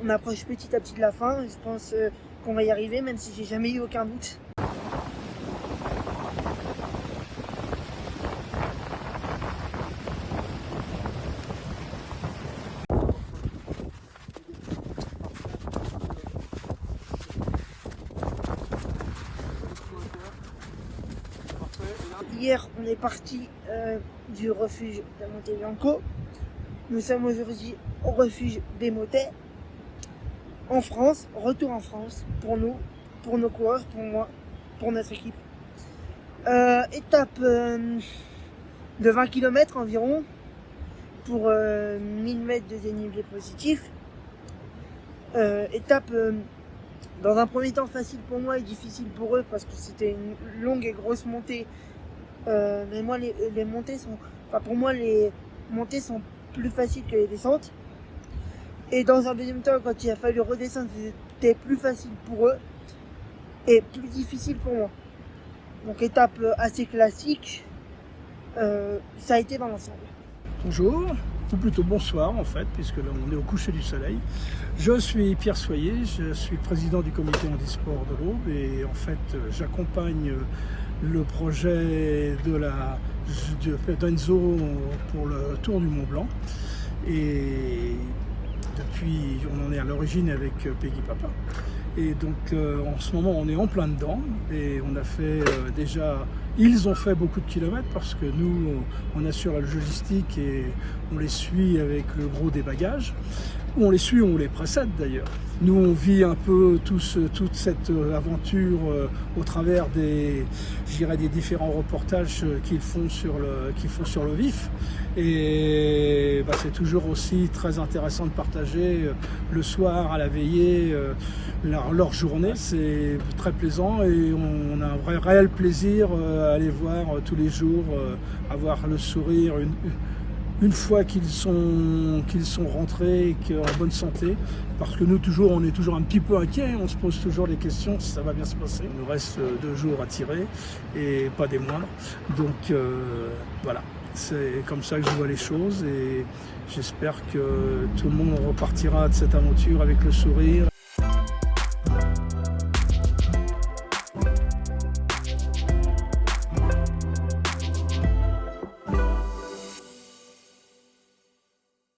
On approche petit à petit de la fin. Je pense qu'on va y arriver, même si j'ai jamais eu aucun doute. Hier, on est parti du refuge de Monte Bianco. Nous sommes aujourd'hui au refuge des Motets, en France, retour en France, pour nous, pour nos coureurs, pour moi, pour notre équipe. Étape de 20 km environ, pour 1000 mètres de dénivelé positif. Étape dans un premier temps facile pour moi et difficile pour eux parce que c'était une longue et grosse montée. Mais moi les montées sont, enfin pour moi les montées sont plus faciles que les descentes. Et dans un deuxième temps, quand il a fallu redescendre, c'était plus facile pour eux et plus difficile pour moi. Donc étape assez classique, ça a été dans l'ensemble. Bonjour, ou plutôt bonsoir en fait, puisque là on est au coucher du soleil. Je suis Pierre Soyer, je suis président du comité handisport de l'Aube et en fait j'accompagne le projet d'Enzo pour le Tour du Mont Blanc. Et depuis, on en est à l'origine avec Peggy Papa. Et donc en ce moment on est en plein dedans et on a fait ils ont fait beaucoup de kilomètres parce que nous on assure la logistique et on les suit avec le gros des bagages. On les suit, on les précède d'ailleurs. Nous on vit un peu toute cette aventure au travers des différents reportages qu'ils font sur le vif. Et c'est toujours aussi très intéressant de partager le soir à la veillée leur journée. C'est très plaisant et on a un réel plaisir à les voir tous les jours, avoir le sourire une fois qu'ils sont rentrés et en bonne santé, parce que nous on est toujours un petit peu inquiets, on se pose toujours des questions si ça va bien se passer. Il nous reste 2 jours à tirer et pas des moindres, donc voilà, c'est comme ça que je vois les choses et j'espère que tout le monde repartira de cette aventure avec le sourire.